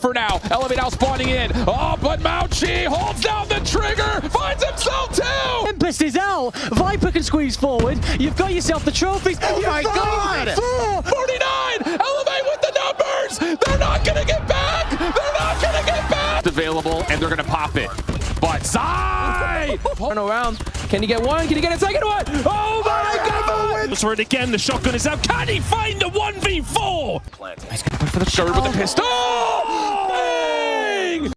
for now. Elevate now spawning in. Oh, but Maoqi holds down the trigger, finds himself too! Tempest is out. Viper can squeeze forward. You've got yourself the trophies. Oh my God! 49! Elevate with the numbers! They're not gonna get back! They're not gonna get back! Available, and they're gonna pop it. But Zai! Turn around. Can he get one? Can he get a second one? Oh my God! Let's for it again. The shotgun is out. Can he find a 1v4? He's gonna go for the Sure with the pistol! Bang!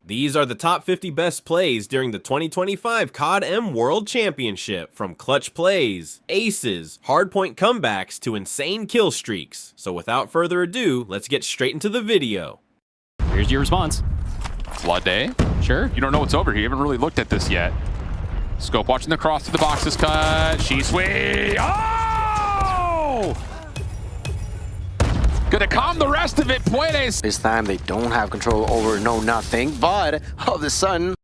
These are the top 50 best plays during the 2025 Cod-m World Championship, from clutch plays, aces, hardpoint comebacks, to insane kill streaks. So without further ado, let's get straight into the video. Here's your response. Flood day? Sure. You don't know what's over here. You haven't really looked at this yet. Scope watching the cross to the boxes cut. Shisui! Oh! Gonna calm the rest of it, Puedes. This time they don't have control over nothing, but all of a sudden,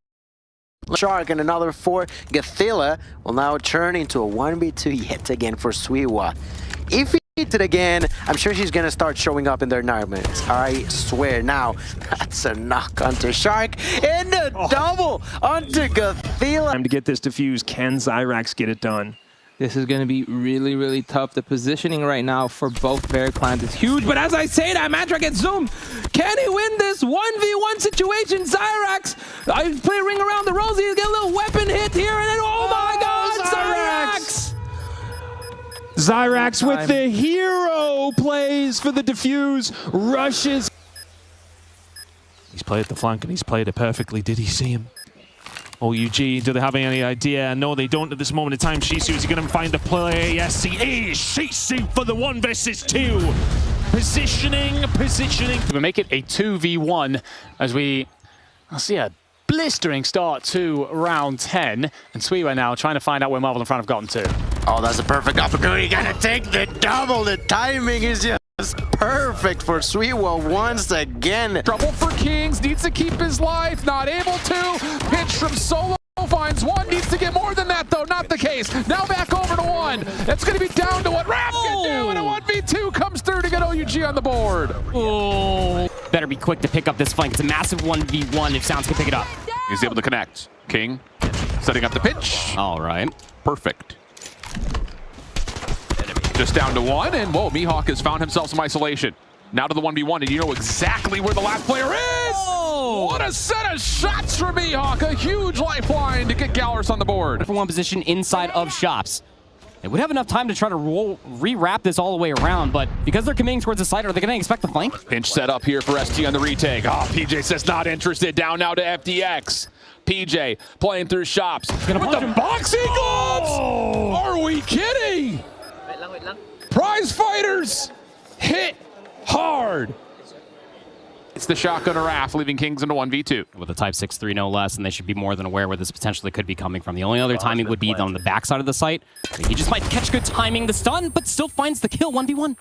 Shark and another 4 Gathila will now turn into a 1v2 yet again for Suiwa. If he hits it again, I'm sure she's gonna start showing up in their nightmares. I swear. Now, that's a knock onto Shark and a double onto Gathila. Time to get this defused. Can Zyrax get it done? This is going to be really, really tough. The positioning right now for both Bear clans is huge. But as I say that, Mantra gets zoomed. Can he win this 1v1 situation? Zyrax, I play ring around the rosy. He's got a little weapon hit here. And then, oh my God, Zyrax! Zyrax with the hero plays for the defuse. Rushes. He's played the flank and he's played it perfectly. Did he see him? OUG, do they have any idea? No, they don't at this moment in time. Shisui, is he going to find the play? Yes, he is. Shisui for the 1 versus 2. Positioning. We make it a 2v1 as we see a blistering start to round 10. And Suiwa now trying to find out where Marvel in front have gotten to. Oh, that's a perfect opportunity. Gonna take the double. The timing is just perfect for Suiwa once again. Trouble for Kingz, needs to keep his life, not able to. Pitch from solo, finds one, needs to get more than that though, not the case. Now back over to 1. It's gonna be down to what Raph can do, and a 1v2 comes through to get OUG on the board. Oh, better be quick to pick up this flank. It's a massive 1v1 if Sounds can pick it up. He's able to connect. King setting up the pitch. All right. Perfect. Just down to 1, and whoa, Mihawk has found himself some isolation. Now to the 1v1, and you know exactly where the last player is! Oh. What a set of shots from Mihawk! A huge lifeline to get Gallus on the board. For one position inside of shops. They would have enough time to try to re-wrap this all the way around, but because they're committing towards the site, are they going to expect the flank? Pinch set up here for ST on the retake. Oh, PJ says not interested. Down now to FDX. PJ playing through shops. With the boxing gloves! Oh. Are we kidding? Prize fighters hit hard. It's the shotgun of Raph, leaving Kingz into 1v2. With a type 6-3 no less, and they should be more than aware where this potentially could be coming from. The only other timing would be on the backside of the site. He just might catch good timing, the stun, but still finds the kill, 1v1.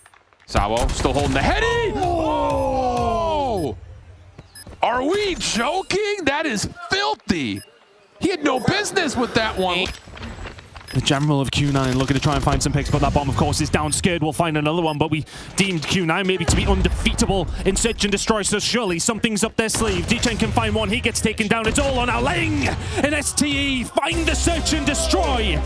Sawo still holding the heady. Oh! Are we joking? That is filthy. He had no business with that one. The general of Q9 looking to try and find some picks, but that bomb, of course, is down. Scared we'll find another one, but we deemed Q9 maybe to be undefeatable in Search and Destroy, so surely something's up their sleeve. D10 can find one, he gets taken down. It's all on Ouling, and STE find the Search and Destroy.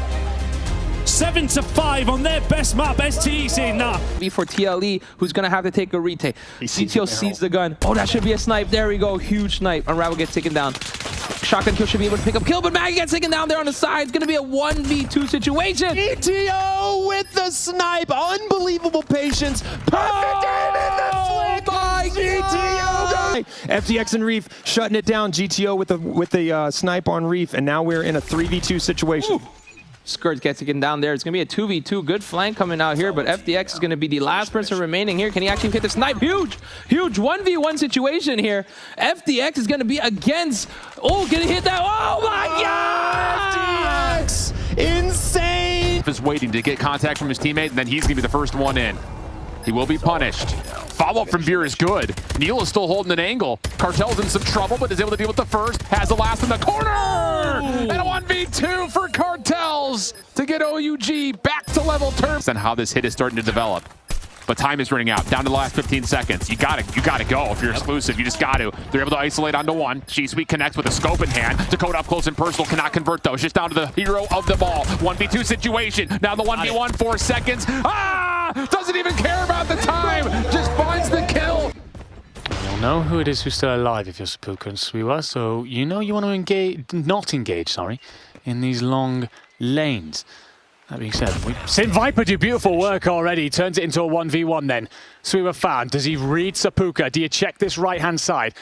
7-5 on their best map. STE saying nah. For TLE, who's going to have to take a retake. CTO sees the gun. Oh, that should be a snipe. There we go. Huge snipe. Unravel gets taken down. Shotgun kill should be able to pick up kill, but Maggie gets taken down there on the side. It's going to be a 1v2 situation. GTO with the snipe. Unbelievable patience. Perfect aim in the flick. My GTO. FTX and Reef shutting it down. GTO with the snipe on Reef, and now we're in a 3v2 situation. Ooh. Skirts gets taken down there. It's going to be a 2v2. Good flank coming out here, but FDX is going to be the last person remaining here. Can he actually hit the snipe? Huge 1v1 situation here. FDX is going to be against... Oh, can he hit that? Oh my God! FDX! Insane! Is waiting to get contact from his teammate, and then he's going to be the first one in. He will be punished. Follow-up from Veer is good. Neil is still holding an angle. Cartel's in some trouble, but is able to deal with the first. Has the last in the corner! And a 1v2 for Cartels to get OUG back to level terms. And how this hit is starting to develop. but time is running out. Down to the last 15 seconds. You gotta go if you're exclusive. You just got to. They're able to isolate onto one. Shisui connects with a scope in hand. Dakota up close and personal cannot convert though. It's just down to the hero of the ball. 1v2 situation. Now the 1v1, 4 seconds. Ah! Doesn't even care about the time. Just finds the kill. You'll know who it is who's still alive if you're Seppuku and Suiwa, so you know you want to not engage, in these long lanes. That being said, St. Viper do beautiful work already. Turns it into a 1v1 then. Suiwa fan, does he read Seppuku? Do you check this right-hand side?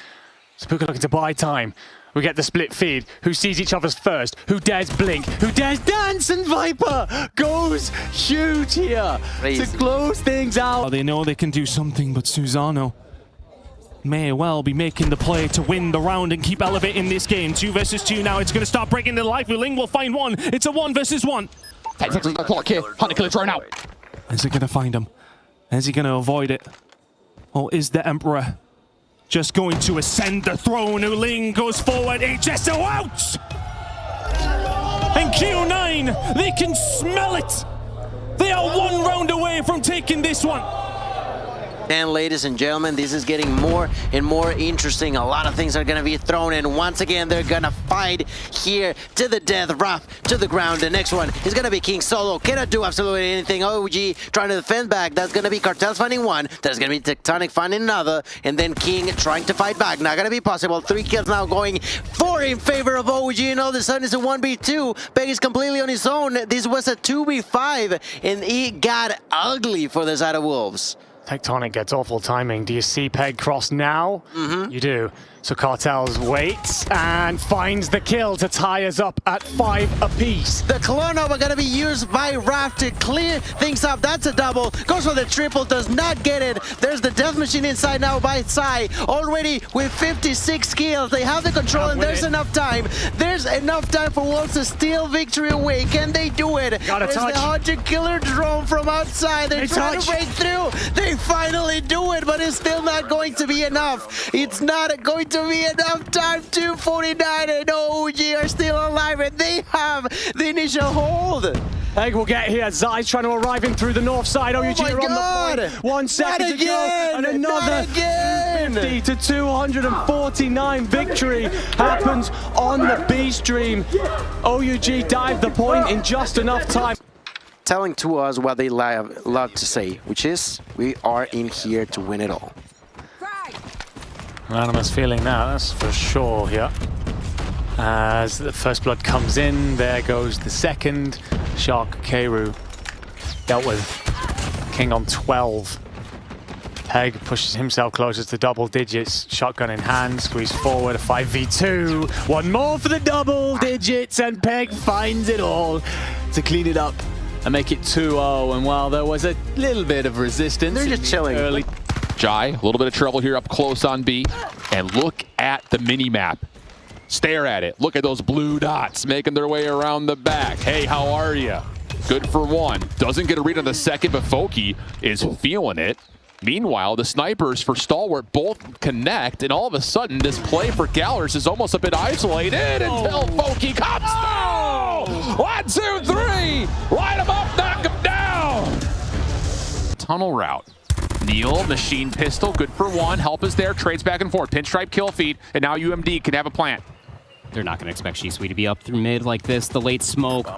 Seppuku looking to buy time. We get the split feed. Who sees each other's first? Who dares blink? Who dares dance? And Viper goes huge here to close things out. They know they can do something, but Susano may well be making the play to win the round and keep elevating this game. 2 versus 2 now. It's going to start breaking the life. Ouling will find one. It's a 1 versus 1. Clock here. Hunter killer thrown out. Is he going to find him? Is he going to avoid it? Or is the Emperor just going to ascend the throne? Ouling goes forward. HSO out! And Q9, they can smell it. They are 1 round away from taking this one. And ladies and gentlemen, this is getting more and more interesting. A lot of things are going to be thrown in. Once again, they're going to fight here to the death. Raph to the ground. The next one is going to be Kingz solo. Cannot do absolutely anything. OUG trying to defend back. That's going to be Cartels finding one. There's going to be Tectonic finding another. And then King trying to fight back. Not going to be possible. 3 kills now going 4 in favor of OUG. And all of a sudden it's a 1v2. Pegg is completely on his own. This was a 2v5. And it got ugly for the side of Wolves. Tectonic gets awful timing. Do you see Pegg cross now? You do. So Cartels waits and finds the kill to tie us up at 5 apiece. The clone over gonna be used by Raph to clear things up. That's a double. Goes for the triple, does not get it. There's the death machine inside now by Zai. Already with 56 kills. They have the control and there's enough time. There's enough time for Wolves to steal victory away. Can they do it? There's the Hunter killer drone from outside. They're trying to break through. They finally do it, but it's still not going to be enough. It's not going to be enough time. 249 and OUG are still alive and they have the initial hold. Pegg will get here. Zai's trying to arrive in through the north side. OUG are on the point. 1 second to go. And another 50 to 249 victory happens on the B stream. OUG dived the point in just enough time. Telling to us what they love to say, which is, we are in here to win it all. Anonymous feeling that, that's for sure here. As the first blood comes in, there goes the second. Shark Keiru dealt with. King on 12. Pegg pushes himself closer to double digits. Shotgun in hand, squeeze forward, a 5v2. One more for the double digits, and Pegg finds it all to clean it up and make it 2-0. And while there was a little bit of resistance, they're just chilling. Early. Jai, a little bit of trouble here up close on B. And look at the mini-map. Stare at it. Look at those blue dots making their way around the back. Hey, how are you? Good for 1. Doesn't get a read on the second, but Fokeey is feeling it. Meanwhile, the snipers for Stalwart both connect, and all of a sudden, this play for Gallers is almost a bit isolated until Fokeey comes through! 1, 2, 3! Light him up, knock him down! Tunnel route. Neil, machine pistol, good for 1. Help is there, trades back and forth. Pinstripe kill feed, and now UMD can have a plant. They're not going to expect Shisui to be up through mid like this. The late smoke.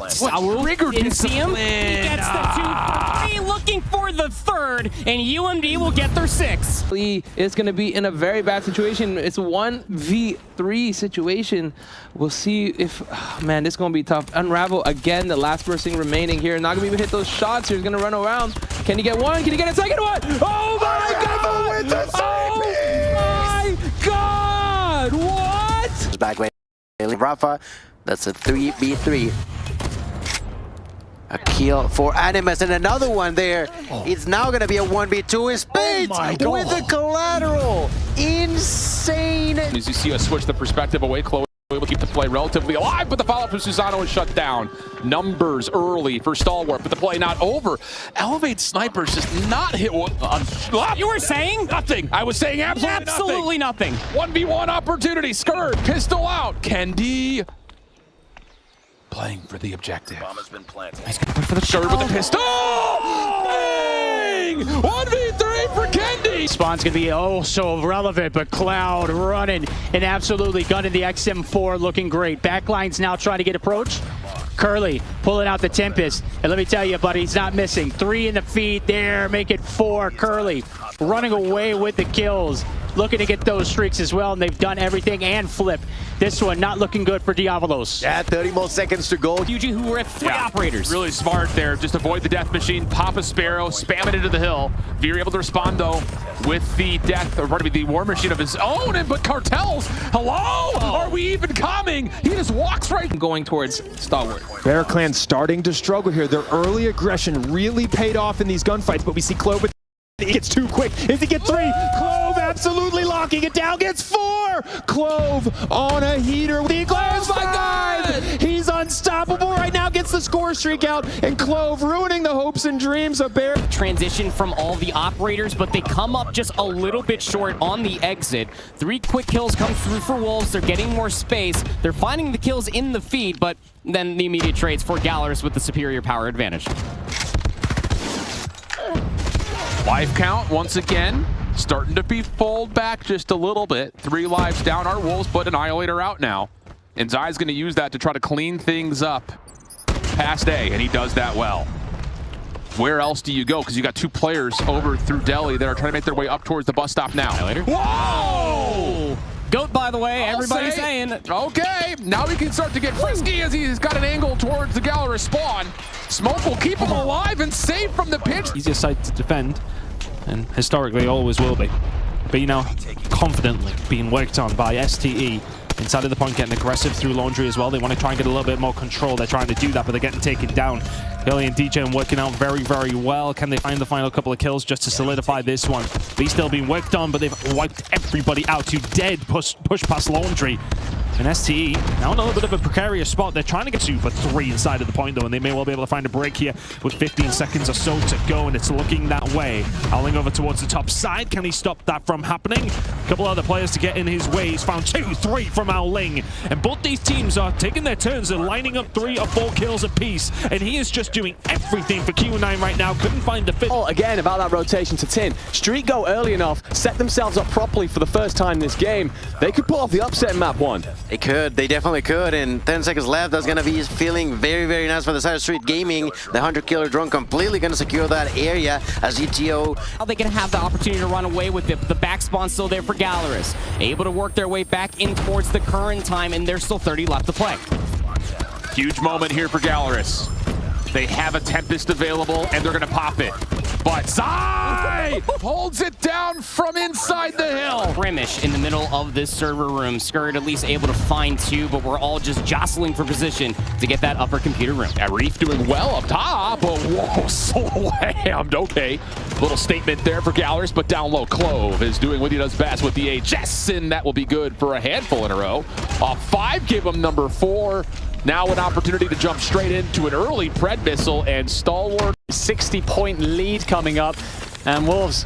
Sour didn't see him. He gets the 2 for 3, looking for the 3rd, and UMD will get their 6th. Lee is going to be in a very bad situation. It's a 1v3 situation. We'll see if, oh man, this is going to be tough. Unravel again, the last person remaining here. Not going to be able to hit those shots. He's going to run around. Can he get one? Can he get a second one? Oh my God! Oh my God! What? Back way, Rafa. That's a 3v3. A kill for Animus and another one there. It's now gonna be a 1v2. Spades with the collateral. Insane. As you see us switch the perspective away, Chloe able to keep the play relatively alive, but the follow-up from Susano is shut down. Numbers early for Stalwart, but the play not over. Elevate snipers just not hit one. You were saying? Nothing. I was saying absolutely nothing. 1v1 opportunity. Skirt, pistol out. Kendy playing for the objective. Bomb has been planted. He's gonna put for the Skirt with the pistol. Ouling! 1v3 for Kendy! Spawn's gonna be oh so relevant, but Cloud running and absolutely gunning the XM4, looking great. Backline's now trying to get approach. Curly pulling out the Tempest, and let me tell you, buddy, he's not missing. 3 in the feed there, make it 4. Curly running away with the kills, looking to get those streaks as well, and they've done everything and flip. This one not looking good for Diabolos. Yeah, 30 more seconds to go. OUG who were at 3 operators. Really smart there. Just avoid the death machine, pop a Sparrow, spam it into the hill. If you're able to respond though with the death, or pardon me, the war machine of his own, But Cartels, hello? Are we even coming? He just walks right. Going towards Stalwart. Bear Clan starting to struggle here. Their early aggression really paid off in these gunfights, but we see Clove. He gets 2 quick. If he gets 3, Clove absolutely locking it down. Gets 4. Clove on a heater. Oh my God! He's unstoppable right now. Gets the score streak out, and Clove ruining the hopes and dreams of Bear. Transition from all the operators, but they come up just a little bit short on the exit. 3 quick kills come through for Wolves. They're getting more space. They're finding the kills in the feed, but then the immediate trades for Gallerus with the superior power advantage. Life count, once again, starting to be fold back just a little bit. 3 lives down. Our Wolves put Annihilator out now. And Zai's going to use that to try to clean things up past A, and he does that well. Where else do you go? Because you got 2 players over through Delhi that are trying to make their way up towards the bus stop now. Whoa! Goat, by the way, everybody's saying. Okay, now he can start to get frisky as he's got an angle towards the Gallerus spawn. Smoke will keep him alive and safe from the pinch. Easier side to defend, and historically always will be. But you know, confidently being worked on by STE. Inside of the point, getting aggressive through Laundry as well. They want to try and get a little bit more control. They're trying to do that, but they're getting taken down. Kelly and DJ working out very, very well. Can they find the final couple of kills just to solidify this one? He's still being worked on, but they've wiped everybody out. 2 dead, push past Laundry. And STE, now in a little bit of a precarious spot. They're trying to get 2 for 3 inside of the point, though, and they may well be able to find a break here with 15 seconds or so to go, and it's looking that way. Ouling over towards the top side. Can he stop that from happening? A couple other players to get in his way. He's found 2, 3 from Ouling. And both these teams are taking their turns and lining up 3 or 4 kills apiece. And he is just doing everything for Q9 right now. Couldn't find the fit. Oh, again, about that rotation to Tin. Street go early enough, set themselves up properly for the first time this game. They could pull off the upset in map 1. They could, they definitely could, and 10 seconds left. That's gonna be feeling very, very nice for the side of Street Gaming. The 100-killer drone completely gonna secure that area as GTO. How they can have the opportunity to run away with it. The back spawn still there for Gallerus. Able to work their way back in towards the current time, and there's still 30 left to play. Huge moment here for Gallerus. They have a Tempest available, and they're going to pop it. But Zai holds it down from inside the hill. Brimish in the middle of this server room. Skirt at least able to find 2, but we're all just jostling for position to get that upper computer room. Yeah, Reef doing well up top, but whoa, slammed. Okay, little statement there for Gallerus, but down low, Clove is doing what he does best with the HS, and that will be good for a handful in a row. 5 give him number 4. Now an opportunity to jump straight into an early Pred missile, and Stalwart. 60-point lead coming up, and Wolves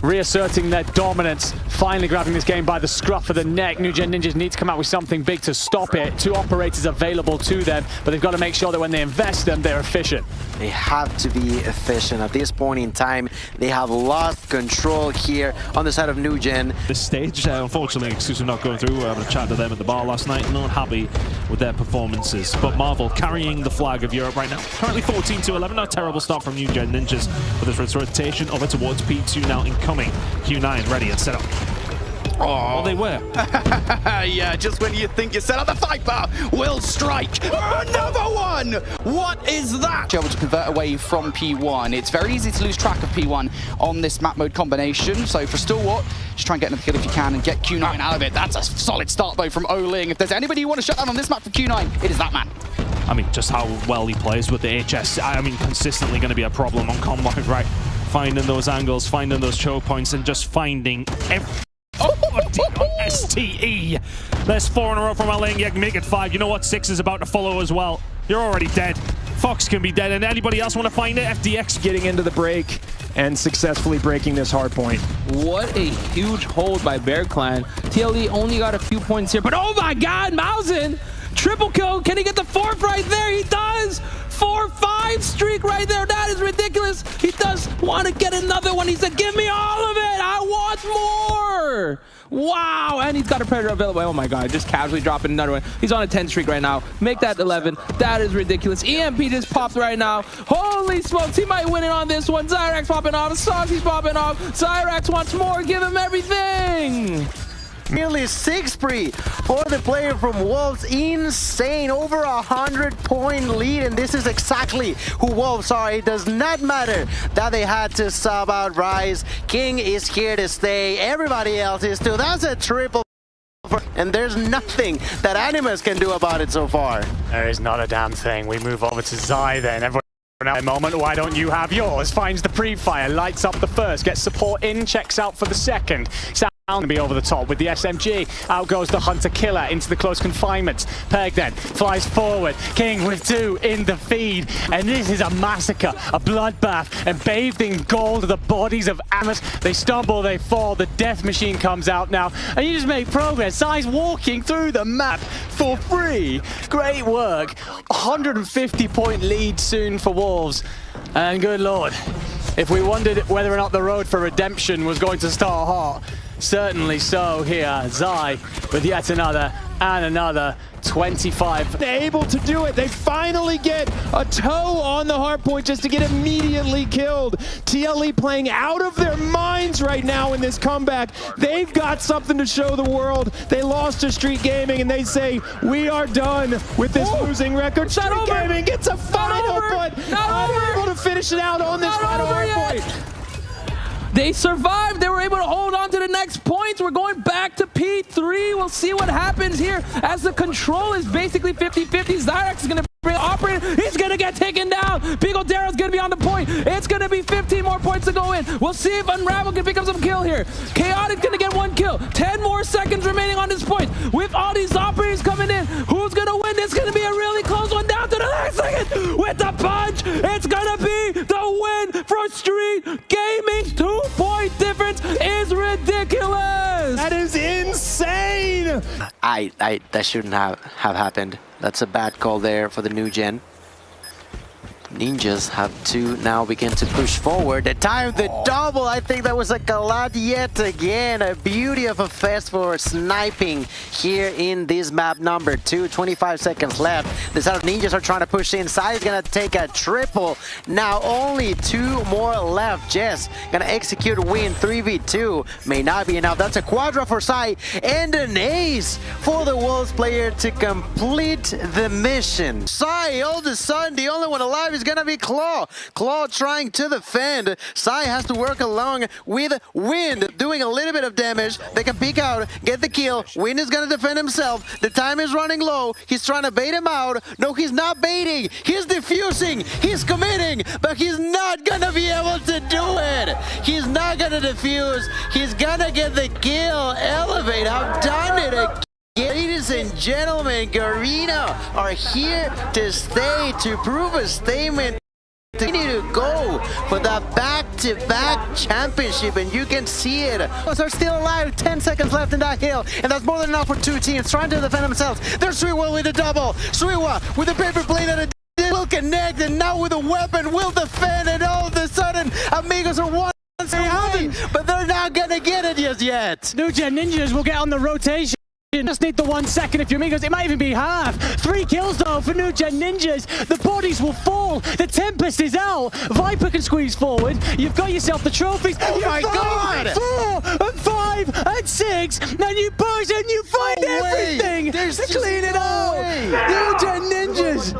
reasserting their dominance, finally grabbing this game by the scruff of the neck. New Gen Ninjas need to come out with something big to stop it. 2 operators available to them, but they've got to make sure that when they invest them, they're efficient. They have to be efficient. At this point in time, they have lost control here on the side of New Gen. This stage, unfortunately, Exclusive not going through. We were having a chat to them at the bar last night. Not happy with their performances. But Marvel carrying the flag of Europe right now. Currently 14-11. Not a terrible start from New Gen Ninjas. But this rotation over towards P2 now incoming. Q9 ready and set up. Oh, well, they were. Yeah, just when you think you're set up, the Viper will strike. Another one! What is that? Able to convert away from P1. It's very easy to lose track of P1 on this map mode combination. So for Stalwart, just try and get another kill if you can and get Q9 out of it. That's a solid start though from Ouling. If there's anybody you want to shut down on this map for Q9, it is that man. I mean, just how well he plays with the HS. I mean, consistently going to be a problem on Comeback, right? Finding those angles, finding those choke points, and just finding every... on STE. There's 4 in a row from Ouling. You can make it 5. You know what? 6 is about to follow as well. You're already dead. Fox can be dead. And anybody else want to find it? FDX getting into the break and successfully breaking this hard point. What a huge hold by Bear Clan. TLE only got a few points here, but oh my God, Maozyn! Triple kill. Can he get the 4th right there? He does! 4-5 streak right there. That is ridiculous. He does want to get another one. He said, give me all of it. I want more. Wow, and he's got a Predator available. Oh my god, just casually dropping another one. He's on a 10 streak right now. Make that 11. That is ridiculous. EMP just popped right now. Holy smokes, he might win it on this one. Zyrax popping off. Saucy's popping off. Zyrax wants more. Give him everything. Nearly 6 free for the player from Wolves. Insane, over 100-point lead, and this is exactly who Wolves are. It does not matter that they had to sub out Rise. King is here to stay. Everybody else is too. That's a triple, and there's nothing that Animus can do about it so far. There is not a damn thing. We move over to Zai then. Everyone at a moment, why don't you have yours? Finds the pre-fire, lights up the first, gets support in, checks out for the second. To be over the top with the SMG. Out goes the Hunter-Killer into the close confinement. Pegg then flies forward. King with 2 in the feed. And this is a massacre, a bloodbath, and bathed in gold are the bodies of Animus. They stumble, they fall. The death machine comes out now. And you just make progress. Zai's walking through the map for free. Great work. 150-point lead soon for Wolves. And good lord, if we wondered whether or not the road for redemption was going to start hot, certainly so here. Zai with yet another and another 25. They're able to do it. They finally get a toe on the hardpoint just to get immediately killed. TLE playing out of their minds right now in this comeback. They've got something to show the world. They lost to Street Gaming and they say, we are done with this losing record. Street Gaming gets a final, but unable to finish it out on this final hardpoint. They survived. They were able to hold on to the next points. We're going back to P3. We'll see what happens here as the control is basically 50-50. Zyrax is going to bring the operator. He's going to get taken down. Beagle Darrow's going to be on the point. It's going to be 15 more points to go in. We'll see if Unravel can pick up some kill here. Chaotic going to get 1 kill. 10 more seconds remaining on this point. With all these operators coming in, who's going to win? It's going to be a really close one down to the last second. With the punch, it's going to be the win for Street Gaming. 2-point difference is ridiculous. That is insane. That shouldn't have happened. That's a bad call there for the new gen. Ninjas have to now begin to push forward. The time, the double. I think that was a collide yet again. A beauty of a fest for sniping here in this map number 2. 25 seconds left. The South Ninjas are trying to push in. Zai is going to take a triple. Now only 2 more left. Jess going to execute a win. 3v2 may not be enough. That's a quadra for Zai and an ace for the Wolves player to complete the mission. Zai, all of a sudden, the only one alive is gonna be Claw. Claw trying to defend. Zai has to work along with Wind, doing a little bit of damage. They can peek out, get the kill. Wind is gonna defend himself. The time is running low. He's trying to bait him out. No, he's not baiting. He's defusing. He's committing, but he's not gonna be able to do it. He's not gonna defuse. He's gonna get the kill. Elevate have done it again. Ladies and gentlemen, Garena are here to stay, to prove a statement. They need to go for that back-to-back championship, and you can see it. Are still alive, 10 seconds left in that hill, and that's more than enough for 2 teams trying to defend themselves. There's Suiwa with a double. Suiwa with a paper plane and a will connect, and now with a weapon will defend, and all of a sudden, Amigos are one away, but they're not gonna get it just yet. New Gen Ninjas will get on the rotation. You just need the 1 second if you're Amigos. It might even be half. 3 kills though for New Gen Ninjas. The bodies will fall. The Tempest is out. Viper can squeeze forward. You've got yourself the trophies. Oh my god! 4 and 5 and 6. And you push and you find everything to clean it out. New Gen Ninjas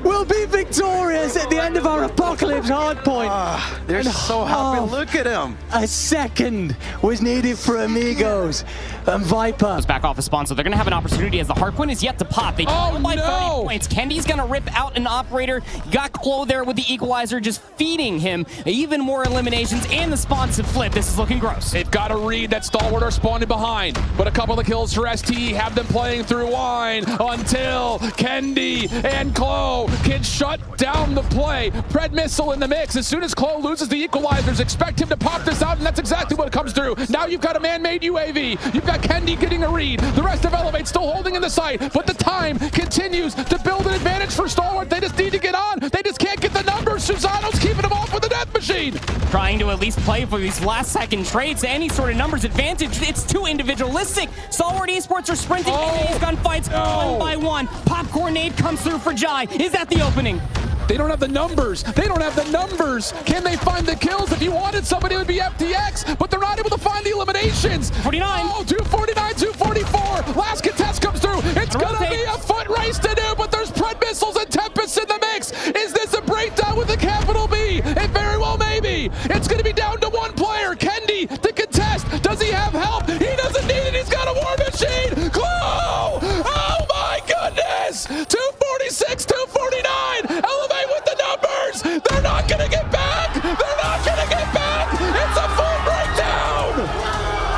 will be victorious at the end of our Apocalypse hardpoint. They're so happy. Look at them. A second was needed for Amigos. And Viper back off a spawn, so they're gonna have an opportunity as the hardpoint is yet to pop. They by 30 points. Kendy's gonna rip out an operator. You got Clove there with the equalizer, just feeding him even more eliminations, and the spawns have flipped. This is looking gross. They've got to read that Stalwart are spawning behind, but a couple of kills for STE have them playing through wine until Kendy and Clove can shut down the play. Pred missile in the mix. As soon as Clove loses the equalizers, expect him to pop this out, and that's exactly what comes through. Now you've got a man-made UAV. You've got Kendy getting a read. The rest of Elevate still holding in the site, but the time continues to build an advantage for Stalwart. They just need to get on. They just can't get the numbers. Susano's keeping them off with the death machine. Trying to at least play for these last second trades, any sort of numbers advantage. It's too individualistic. Stalwart Esports are sprinting into these gunfights one by one. Popcorn nade comes through for Jai. Is that the opening? They don't have the numbers. They don't have the numbers. Can they find the kills? If you wanted somebody, it would be FTX, but they're not able to find the eliminations. 49. Oh, 249, 244. Last contest comes through. It's going to be a foot race to do, but there's Pred missiles and Tempest in the mix. Is this a breakdown with a capital B? It very well may be. It's going to be down to one player, Kendy, to contest. Does he have help? He doesn't need it. He's got a war machine. Clove! Oh my goodness! 246, 249. Elevate with the numbers. They're not going to get back. They're not going to get back. It's a full breakdown.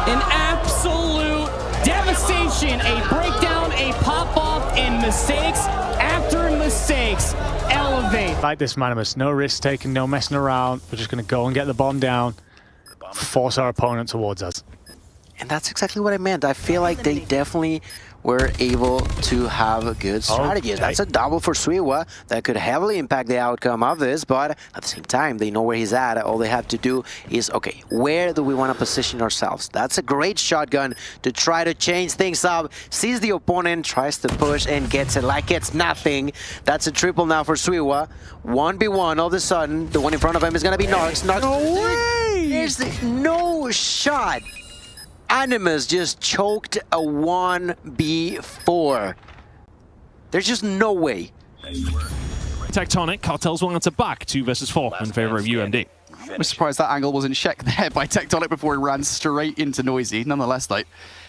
An absolute devastation. A breakdown, a pop-off, and mistakes after mistakes. Elevate. Like this, Manimus. No risk taken, no messing around. We're just going to go and get the bomb down, force our opponent towards us. And that's exactly what I meant. I feel like they definitely were able to have good strategies. Okay. That's a double for Suiwa that could heavily impact the outcome of this, but at the same time, they know where he's at. All they have to do is, okay, where do we want to position ourselves? That's a great shotgun to try to change things up. Sees the opponent, tries to push, and gets it like it's nothing. That's a triple now for Suiwa. 1v1, all of a sudden, the one in front of him is going to be Nox. No way! There's no shot. Animus just choked a 1v4. There's just no way. Tectonic, Cartels will answer back 2 versus 4 in favor of UMD. I'm surprised that angle wasn't checked there by Tectonic before he ran straight into Noisy. Nonetheless, though,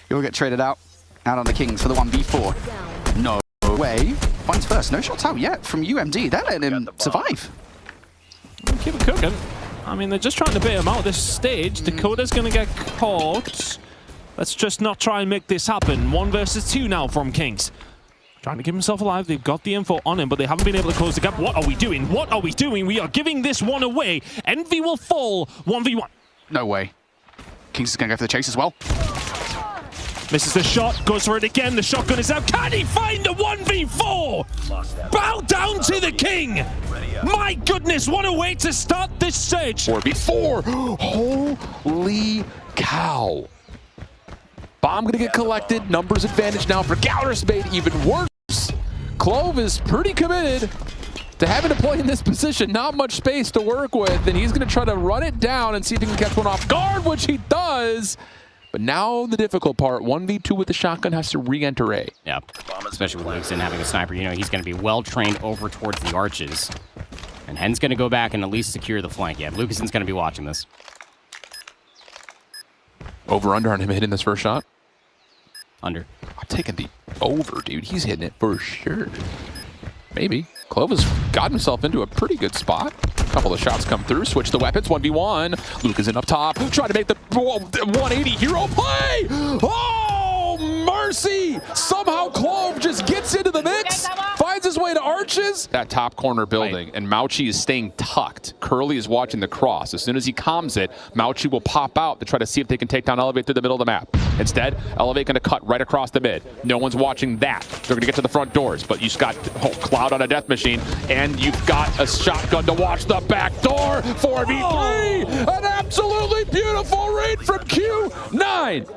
he'll get traded out on the Kingz for the 1v4. No way. Finds first. No shots out yet from UMD. They're letting him survive. Keep it cooking. I mean, they're just trying to bait him out this stage. Dakota's going to get caught. Let's just not try and make this happen. 1 versus 2 now from Kingz. Trying to keep himself alive. They've got the info on him, but they haven't been able to close the gap. What are we doing? What are we doing? We are giving this one away. Envy will fall 1v1. No way. Kingz is going to go for the chase as well. Misses the shot, goes for it again. The shotgun is out. Can he find the 1v4? Bow down to the king. My goodness, what a way to start this stage. 4v4. Holy cow. Bomb gonna get collected. Numbers advantage now for Gallerspade. Even worse. Clove is pretty committed to having to play in this position. Not much space to work with, and he's gonna try to run it down and see if he can catch one off guard, which he does. But now the difficult part, 1v2 with the shotgun, has to re-enter A. Yeah, especially with Lucaszin having a sniper. You know, he's going to be well-trained over towards the arches. And Hen's going to go back and at least secure the flank. Yeah, Lucaszin's going to be watching this. Over-under on him hitting this first shot? Under. I'm taking the over, dude. He's hitting it for sure. Maybe. Clove has got himself into a pretty good spot. A couple of shots come through. Switch the weapons. 1v1. Lucaszin up top. Trying to make the 180 hero play. Oh, mercy. Somehow Clove just gets into the mix. Finds his way to arches. That top corner building. And Maoqi is staying tucked. Curly is watching the cross. As soon as he calms it, Maoqi will pop out to try to see if they can take down Elevate through the middle of the map. Instead, Elevate going to cut right across the mid. No one's watching that. They're going to get to the front doors. But you just got Cloud on a death machine. And you've got a shotgun to watch the back door. 4v3. An absolutely beautiful read from Q9.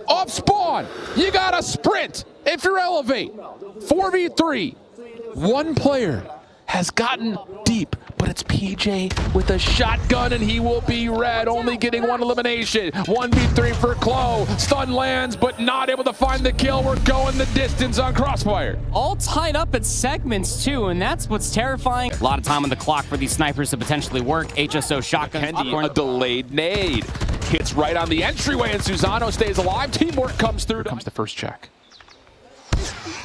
Off spawn. You got to sprint if you're Elevate. 4v3. One player has gotten deep, but it's PJ with a shotgun, and he will be red, only getting 1 elimination. 1v3 for Clove. Stun lands, but not able to find the kill. We're going the distance on Crossfire. All tied up at segments, too, and that's what's terrifying. A lot of time on the clock for these snipers to potentially work. HSO shotgun. Kendy, a delayed nade. Hits right on the entryway, and Susano stays alive. Teamwork comes through. Comes the first check.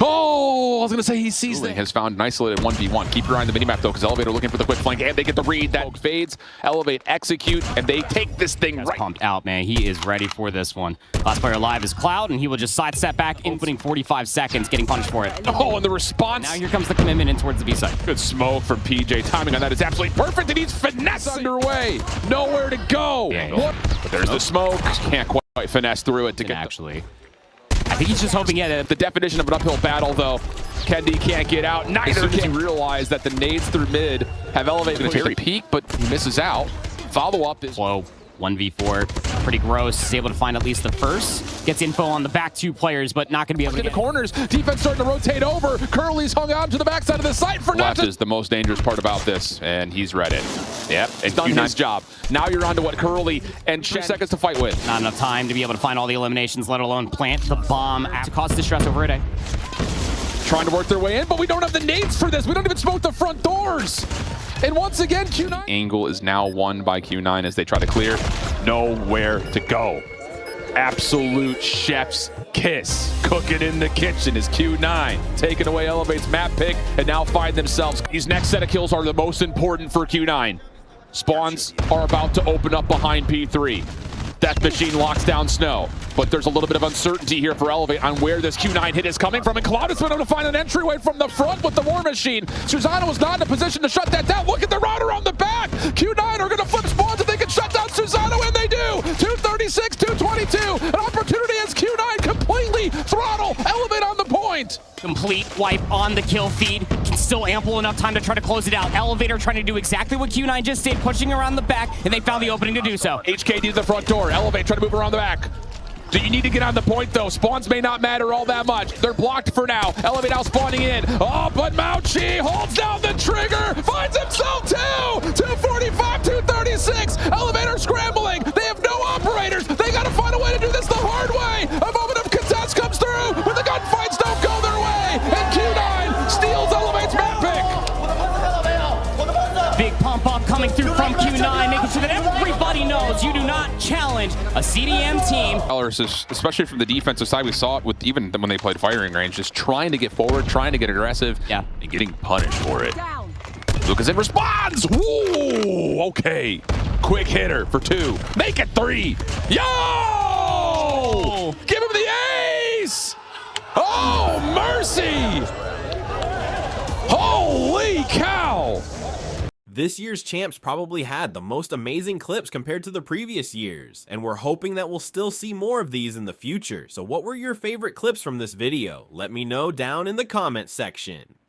Oh, I was going to say he sees Ouling has found an isolated 1v1. Keep your eye on the minimap, though, because Elevator looking for the quick flank, and they get the read. That fades. Elevate, execute, and they take this thing right. Pumped out, man. He is ready for this one. Last player alive is Cloud, and he will just sidestep back, inputting 45 seconds, getting punished for it. Oh, and the response. Now here comes the commitment in towards the B side. Good smoke from PJ. Timing on that is absolutely perfect, and he's finesse underway. Nowhere to go. Yeah, But there's the smoke. Can't quite finesse through it to get actually. I think he's just hoping, yeah. The definition of an uphill battle, though. Kendy can't get out. Neither can realize that the nades through mid have elevated to the peak, but he misses out. Follow-up is... Whoa. 1v4, pretty gross. He's able to find at least the first. Gets info on the back two players, but not going to be able to get in the corners. Defense starting to rotate over. Curly's hung on to the backside of the site for left is the most dangerous part about this, and he's read it. Yep, it's done his job. Now you're on to what Curly and 3 seconds to fight with. Not enough time to be able to find all the eliminations, let alone plant the bomb to cause distress over it. Trying to work their way in, but we don't have the nades for this. We don't even smoke the front doors. And once again, Q9. Angle is now won by Q9 as they try to clear. Nowhere to go. Absolute chef's kiss. Cooking in the kitchen is Q9. Taking away Elevate's map pick and now find themselves. These next set of kills are the most important for Q9. Spawns are about to open up behind P3. Death Machine locks down Snow, but there's a little bit of uncertainty here for Elevate on where this Q9 hit is coming from, and Cloud has been able to find an entryway from the front with the War Machine. Susano was not in a position to shut that down. Look at the router on the back. Q9 are going to flip spawns if they can shut down Susano, and they do. 236, 222. An opportunity as Q9 completely throttle Elevate on the point. Complete wipe on the kill feed. Still ample enough time to try to close it out. Elevator trying to do exactly what Q9 just did, pushing around the back, and they found the opening to do so. HKD to the front door. Elevate trying to move around the back. Do you need to get on the point, though? Spawns may not matter all that much. They're blocked for now. Elevate now spawning in. Oh, but Maoqi holds down the trigger. Finds himself two. 245, 236. Elevator scrambling. They have no operators. They got to find a way to do this the hard way. A moment of contest comes through, but the gunfights don't go their way. And Q9 steals Elevate's map pick. Big pump up coming through from Q9, making sure that everybody knows you do not challenge a CDM team. Especially from the defensive side, we saw it with even when they played firing range, just trying to get forward, trying to get aggressive, and getting punished for it. Lucaszin responds! Ooh, okay. Quick hitter for 2. Make it 3. Yo! Give him the ace! Oh, mercy! Holy cow! This year's champs probably had the most amazing clips compared to the previous years, and we're hoping that we'll still see more of these in the future. So what were your favorite clips from this video? Let me know down in the comment section.